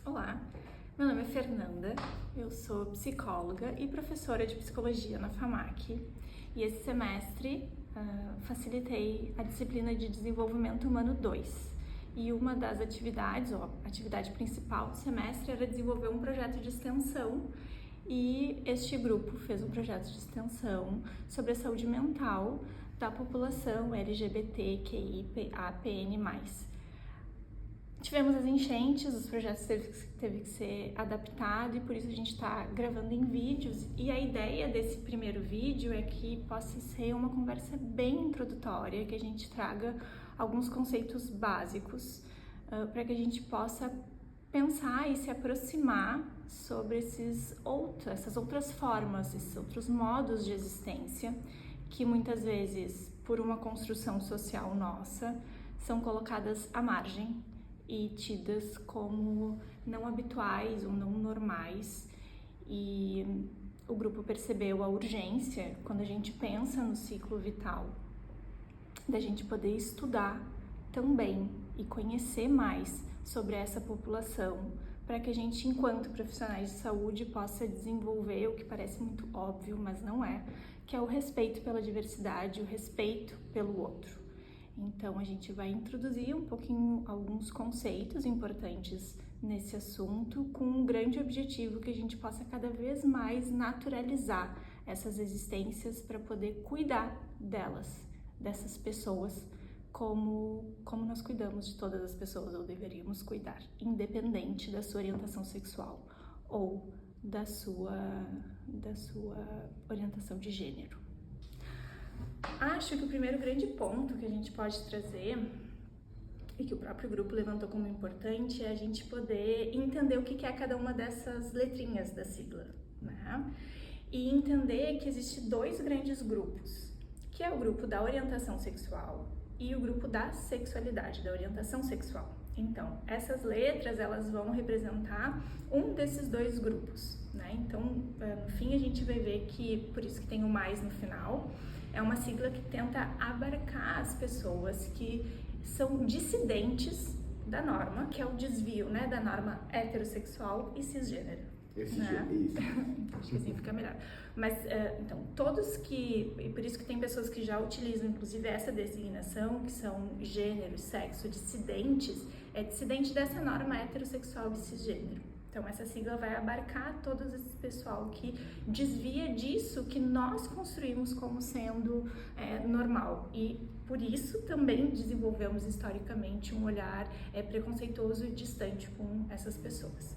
Olá, meu nome é Fernanda, eu sou psicóloga e professora de psicologia na FAMAC e esse semestre facilitei a disciplina de Desenvolvimento Humano 2 e uma das atividades, ou a atividade principal do semestre, era desenvolver um projeto de extensão e este grupo fez um projeto de extensão sobre a saúde mental da população LGBTQIAPN+. Tivemos as enchentes, os projetos teve que ser adaptado e por isso a gente está gravando em vídeos, e a ideia desse primeiro vídeo é que possa ser uma conversa bem introdutória, que a gente traga alguns conceitos básicos para que a gente possa pensar e se aproximar sobre essas outras formas, esses outros modos de existência que muitas vezes, por uma construção social nossa, são colocadas à margem e tidas como não habituais ou não normais. E o grupo percebeu a urgência, quando a gente pensa no ciclo vital, da gente poder estudar também e conhecer mais sobre essa população, para que a gente, enquanto profissionais de saúde, possa desenvolver o que parece muito óbvio, mas não é, que é o respeito pela diversidade, o respeito pelo outro. Então, a gente vai introduzir um pouquinho alguns conceitos importantes nesse assunto, com um grande objetivo que a gente possa cada vez mais naturalizar essas existências para poder cuidar delas, dessas pessoas, como nós cuidamos de todas as pessoas, ou deveríamos cuidar, independente da sua orientação sexual ou da sua orientação de gênero. Acho que o primeiro grande ponto que a gente pode trazer, e que o próprio grupo levantou como importante, é a gente poder entender o que é cada uma dessas letrinhas da sigla, né? E entender que existem dois grandes grupos, que é o grupo da orientação sexual e o grupo da sexualidade, da orientação sexual. Então, essas letras, elas vão representar um desses dois grupos, né? Então, no fim, a gente vai ver que, por isso que tem o mais no final, é uma sigla que tenta abarcar as pessoas que são dissidentes da norma, que é o desvio, né, da norma heterossexual e cisgênero. Isso. Acho que assim fica melhor. Mas, então, todos que... E por isso que tem pessoas que já utilizam, inclusive, essa designação, que são gênero, sexo, dissidentes, é dissidente dessa norma heterossexual e cisgênero. Então, essa sigla vai abarcar todo esse pessoal que desvia disso que nós construímos como sendo normal. E, por isso, também desenvolvemos historicamente um olhar preconceituoso e distante com essas pessoas.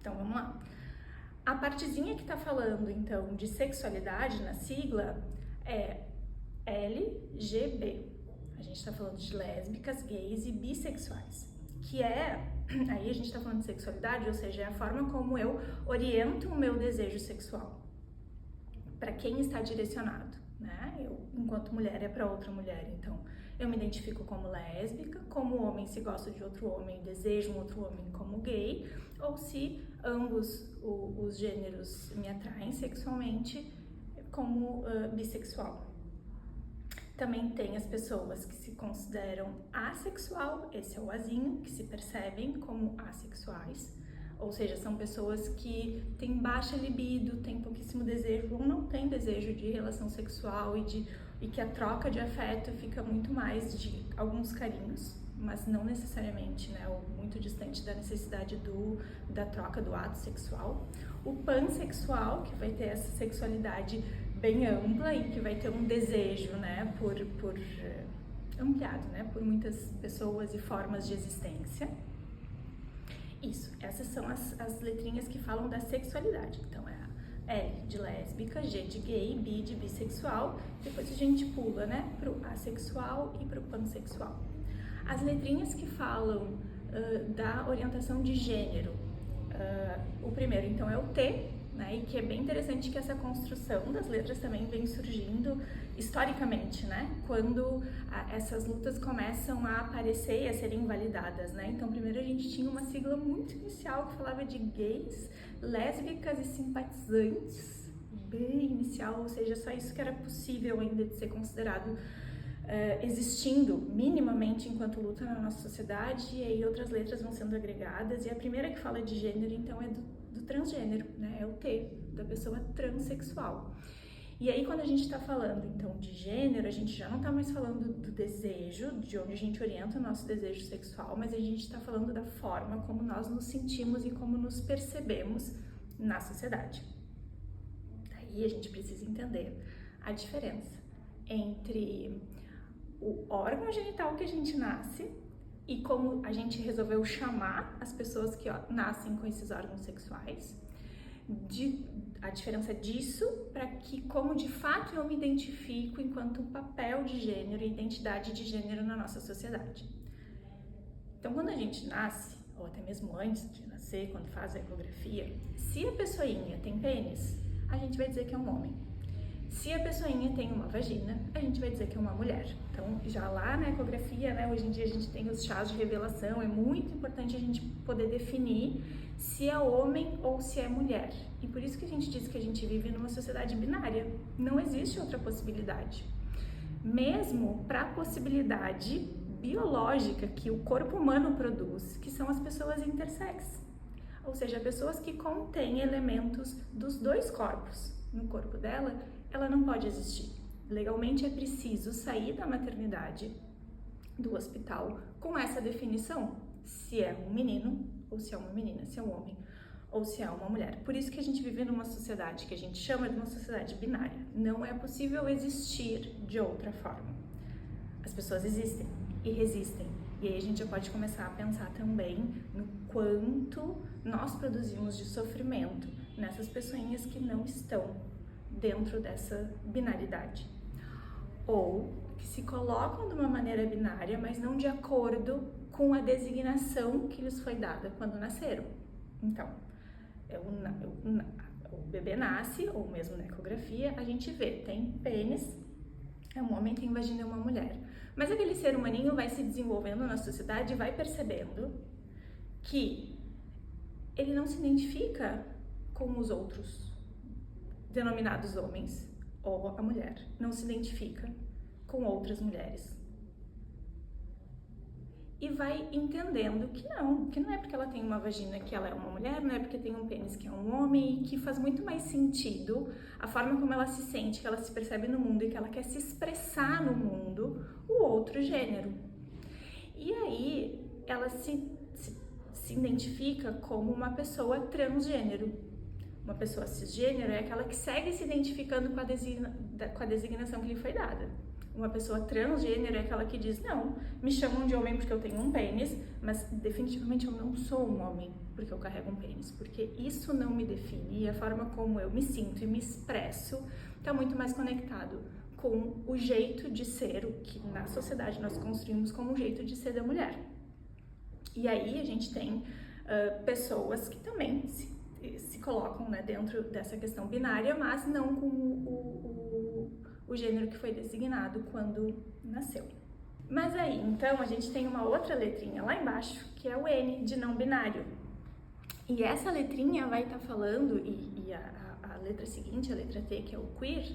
Então, vamos lá. A partezinha que está falando, então, de sexualidade na sigla é LGB. A gente está falando de lésbicas, gays e bissexuais, que é... Aí a gente está falando de sexualidade, ou seja, é a forma como eu oriento o meu desejo sexual. Para quem está direcionado, né? Eu, enquanto mulher, é para outra mulher. Então, eu me identifico como lésbica, como homem se gosta de outro homem, desejo um outro homem como gay, ou se ambos os gêneros me atraem sexualmente, como bissexual. Também tem as pessoas que se consideram assexual, esse é o azinho, que se percebem como assexuais, ou seja, são pessoas que têm baixa libido, têm pouquíssimo desejo ou não têm desejo de relação sexual e que a troca de afeto fica muito mais de alguns carinhos, mas não necessariamente, né, ou muito distante da necessidade da troca do ato sexual. O pansexual, que vai ter essa sexualidade bem ampla e que vai ter um desejo, né, ampliado, né, por muitas pessoas e formas de existência. Isso, essas são as letrinhas que falam da sexualidade. Então, é a L de lésbica, G de gay, B de bissexual, depois a gente pula, né, pro assexual e pro pansexual. As letrinhas que falam da orientação de gênero, o primeiro, então, é o T, né, e que é bem interessante que essa construção das letras também vem surgindo historicamente, né, quando essas lutas começam a aparecer e a serem validadas, né. Então, primeiro a gente tinha uma sigla muito inicial que falava de gays, lésbicas e simpatizantes, bem inicial, ou seja, só isso que era possível ainda de ser considerado existindo minimamente enquanto luta na nossa sociedade, e aí outras letras vão sendo agregadas, e a primeira que fala de gênero, então, é do transgênero, né? É o T, da pessoa transexual. E aí, quando a gente está falando, então, de gênero, a gente já não está mais falando do desejo, de onde a gente orienta o nosso desejo sexual, mas a gente está falando da forma como nós nos sentimos e como nos percebemos na sociedade. Daí a gente precisa entender a diferença entre o órgão genital que a gente nasce e como a gente resolveu chamar as pessoas que nascem com esses órgãos sexuais, a diferença disso para que como de fato eu me identifico enquanto um papel de gênero e identidade de gênero na nossa sociedade. Então, quando a gente nasce, ou até mesmo antes de nascer, quando faz a ecografia, se a pessoinha tem pênis, a gente vai dizer que é um homem. Se a pessoinha tem uma vagina, a gente vai dizer que é uma mulher. Então, já lá na ecografia, né, hoje em dia a gente tem os chás de revelação, é muito importante a gente poder definir se é homem ou se é mulher. E por isso que a gente diz que a gente vive numa sociedade binária. Não existe outra possibilidade. Mesmo para a possibilidade biológica que o corpo humano produz, que são as pessoas intersex. Ou seja, pessoas que contêm elementos dos dois corpos no corpo dela, ela não pode existir. Legalmente é preciso sair da maternidade, do hospital, com essa definição, se é um menino ou se é uma menina, se é um homem ou se é uma mulher. Por isso que a gente vive numa sociedade que a gente chama de uma sociedade binária. Não é possível existir de outra forma. As pessoas existem e resistem. E aí a gente já pode começar a pensar também no quanto nós produzimos de sofrimento nessas pessoinhas que não estão dentro dessa binaridade. Ou que se colocam de uma maneira binária, mas não de acordo com a designação que lhes foi dada quando nasceram. Então, o bebê nasce, ou mesmo na ecografia, a gente vê, tem pênis, é um homem, tem vagina, é uma mulher. Mas aquele ser humaninho vai se desenvolvendo na sociedade e vai percebendo que ele não se identifica com os outros, denominados homens, ou a mulher, não se identifica com outras mulheres. E vai entendendo que não é porque ela tem uma vagina que ela é uma mulher, não é porque tem um pênis que é um homem, e que faz muito mais sentido a forma como ela se sente, que ela se percebe no mundo e que ela quer se expressar no mundo, o outro gênero. E aí ela se identifica como uma pessoa transgênero. Uma pessoa cisgênero é aquela que segue se identificando com a designação que lhe foi dada. Uma pessoa transgênero é aquela que diz, não, me chamam de homem porque eu tenho um pênis, mas definitivamente eu não sou um homem porque eu carrego um pênis, porque isso não me define, e a forma como eu me sinto e me expresso está muito mais conectado com o jeito de ser, o que na sociedade nós construímos como um jeito de ser da mulher. E aí a gente tem pessoas que também se colocam, né, dentro dessa questão binária, mas não com o gênero que foi designado quando nasceu. Mas aí, então, a gente tem uma outra letrinha lá embaixo, que é o N, de não binário. E essa letrinha vai estar falando, e a letra seguinte, a letra T, que é o queer,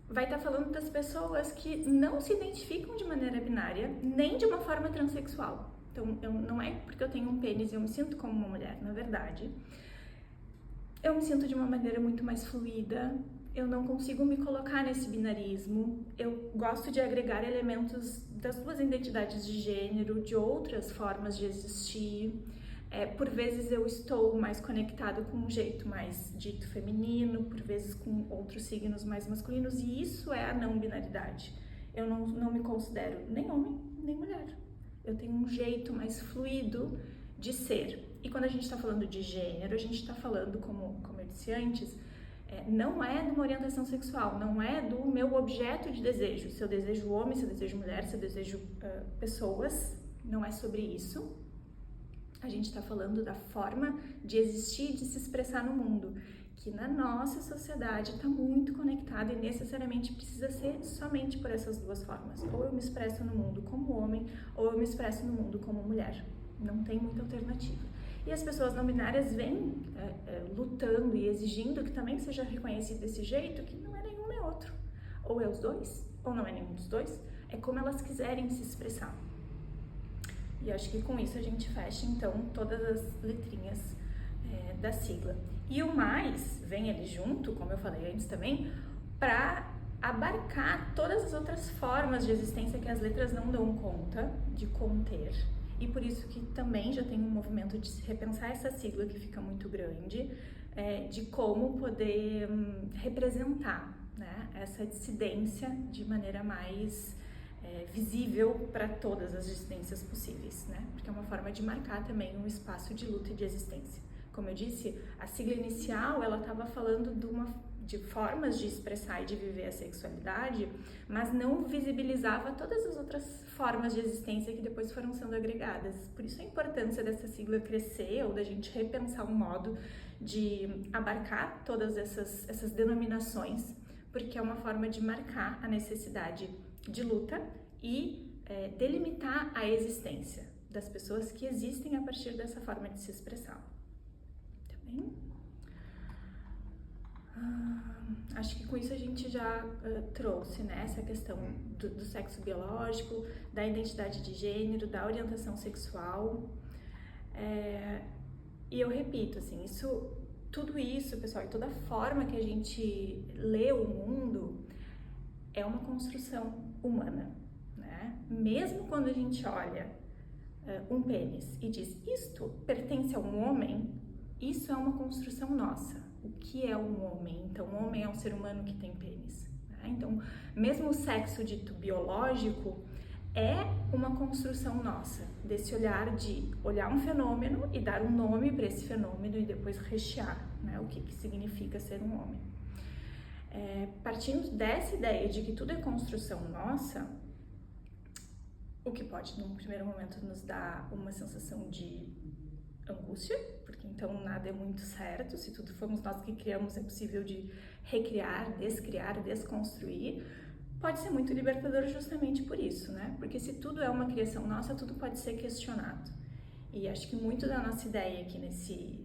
vai estar falando das pessoas que não se identificam de maneira binária, nem de uma forma transexual. Então, não é porque eu tenho um pênis e eu me sinto como uma mulher, na verdade. Eu me sinto de uma maneira muito mais fluida, eu não consigo me colocar nesse binarismo, eu gosto de agregar elementos das duas identidades de gênero, de outras formas de existir. Por vezes eu estou mais conectado com um jeito mais dito feminino, por vezes com outros signos mais masculinos, e isso é a não binaridade. Eu não me considero nem homem, nem mulher. Eu tenho um jeito mais fluido de ser. E quando a gente está falando de gênero, a gente está falando, como eu disse antes, não é de uma orientação sexual, não é do meu objeto de desejo. Se eu desejo homem, se eu desejo mulher, se eu desejo pessoas, não é sobre isso. A gente está falando da forma de existir, de se expressar no mundo, que na nossa sociedade está muito conectada e necessariamente precisa ser somente por essas duas formas. Ou eu me expresso no mundo como homem, ou eu me expresso no mundo como mulher. Não tem muita alternativa. E as pessoas não binárias vêm lutando e exigindo que também seja reconhecido desse jeito, que não é nenhum nem outro. Ou é os dois, ou não é nenhum dos dois, é como elas quiserem se expressar. E acho que com isso a gente fecha, então, todas as letrinhas da sigla. E o mais vem ali junto, como eu falei antes também, para abarcar todas as outras formas de existência que as letras não dão conta de conter. E por isso que também já tem um movimento de se repensar essa sigla que fica muito grande, de como poder representar, né, essa dissidência de maneira mais visível para todas as existências possíveis, né? Porque é uma forma de marcar também um espaço de luta e de existência. Como eu disse, a sigla inicial, ela estava falando de formas de expressar e de viver a sexualidade, mas não visibilizava todas as outras formas de existência que depois foram sendo agregadas. Por isso a importância dessa sigla crescer, ou da gente repensar um modo de abarcar todas essas denominações, porque é uma forma de marcar a necessidade de luta e delimitar a existência das pessoas que existem a partir dessa forma de se expressar. Tá bem? Acho que com isso a gente já trouxe, né, essa questão do sexo biológico, da identidade de gênero, da orientação sexual. E eu repito, assim, tudo isso, pessoal, e toda forma que a gente lê o mundo é uma construção humana, né? Mesmo quando a gente olha um pênis e diz, isto pertence a um homem, isso é uma construção nossa. O que é um homem? Então, um homem é um ser humano que tem pênis, né? Então, mesmo o sexo dito biológico é uma construção nossa, desse olhar de olhar um fenômeno e dar um nome para esse fenômeno e depois rechear, né, o que significa ser um homem. Partindo dessa ideia de que tudo é construção nossa, o que pode, num primeiro momento, nos dar uma sensação de angústia, porque então nada é muito certo, se tudo fomos nós que criamos, é possível de recriar, descriar, desconstruir. Pode ser muito libertador justamente por isso, né? Porque se tudo é uma criação nossa, tudo pode ser questionado. E acho que muito da nossa ideia aqui nesse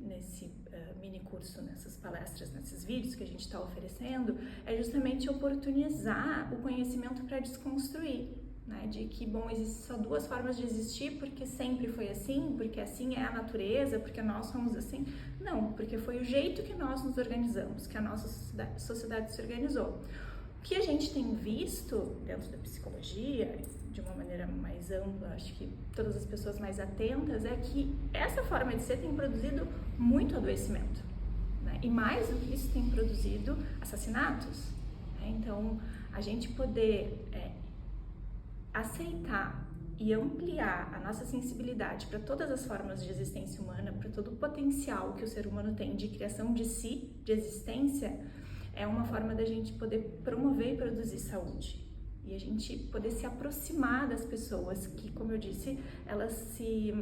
mini curso, nessas palestras, nesses vídeos que a gente está oferecendo, é justamente oportunizar o conhecimento para desconstruir, né? De que, bom, existem só duas formas de existir porque sempre foi assim, porque assim é a natureza, porque nós somos assim. Não, porque foi o jeito que nós nos organizamos, que a nossa sociedade se organizou. O que a gente tem visto dentro da psicologia, de uma maneira mais ampla, acho que todas as pessoas mais atentas, é que essa forma de ser tem produzido muito adoecimento, né? E mais do que isso, tem produzido assassinatos, né? Então, a gente poder aceitar e ampliar a nossa sensibilidade para todas as formas de existência humana, para todo o potencial que o ser humano tem de criação de si, de existência, é uma forma da gente poder promover e produzir saúde. E a gente poder se aproximar das pessoas que, como eu disse, elas se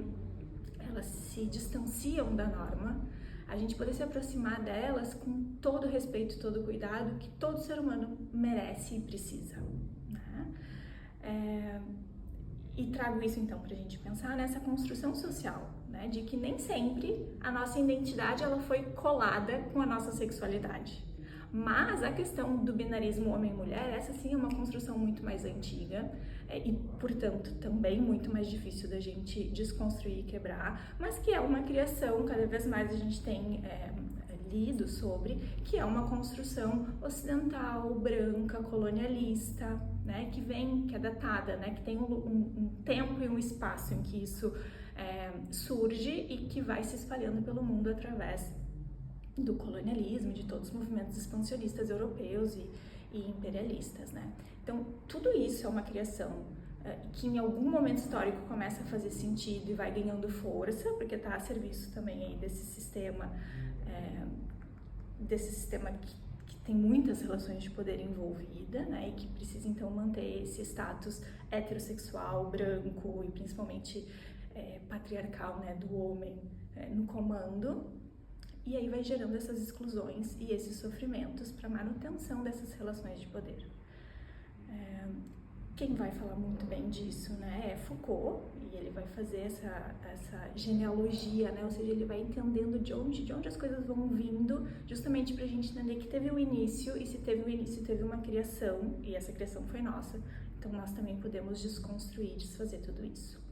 distanciam da norma. A gente poder se aproximar delas com todo o respeito, todo o cuidado que todo ser humano merece e precisa, né? E trago isso então para a gente pensar nessa construção social, né? De que nem sempre a nossa identidade ela foi colada com a nossa sexualidade. Mas a questão do binarismo homem-mulher, essa sim é uma construção muito mais antiga e, portanto, também muito mais difícil da gente desconstruir e quebrar, mas que é uma criação, cada vez mais a gente tem lido sobre, que é uma construção ocidental, branca, colonialista, né, que é datada, né, que tem um tempo e um espaço em que isso surge e que vai se espalhando pelo mundo através do colonialismo, de todos os movimentos expansionistas europeus e imperialistas, né? Então, tudo isso é uma criação que em algum momento histórico começa a fazer sentido e vai ganhando força, porque está a serviço também aí desse sistema que tem muitas relações de poder envolvida, né? E que precisa então manter esse status heterossexual, branco e principalmente patriarcal, né? Do homem no comando. E aí vai gerando essas exclusões e esses sofrimentos para manutenção dessas relações de poder. Quem vai falar muito bem disso, né, é Foucault, e ele vai fazer essa genealogia, né, ou seja, ele vai entendendo de onde as coisas vão vindo, justamente para a gente entender que teve um início, e se teve um início, teve uma criação, e essa criação foi nossa, então nós também podemos desconstruir, desfazer tudo isso.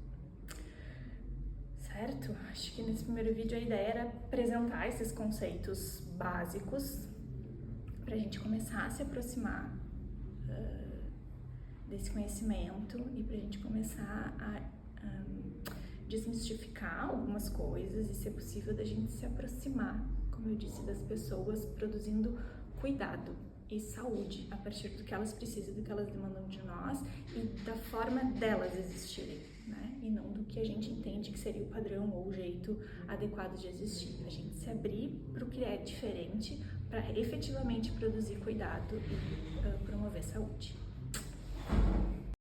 Certo? Acho que nesse primeiro vídeo a ideia era apresentar esses conceitos básicos para a gente começar a se aproximar desse conhecimento e para a gente começar a desmistificar algumas coisas e, se possível, da gente se aproximar, como eu disse, das pessoas, produzindo cuidado e saúde a partir do que elas precisam, do que elas demandam de nós e da forma delas existirem, né? E não do que a gente entende que seria o padrão ou o jeito adequado de existir. A gente se abrir para o que é diferente para efetivamente produzir cuidado e promover saúde.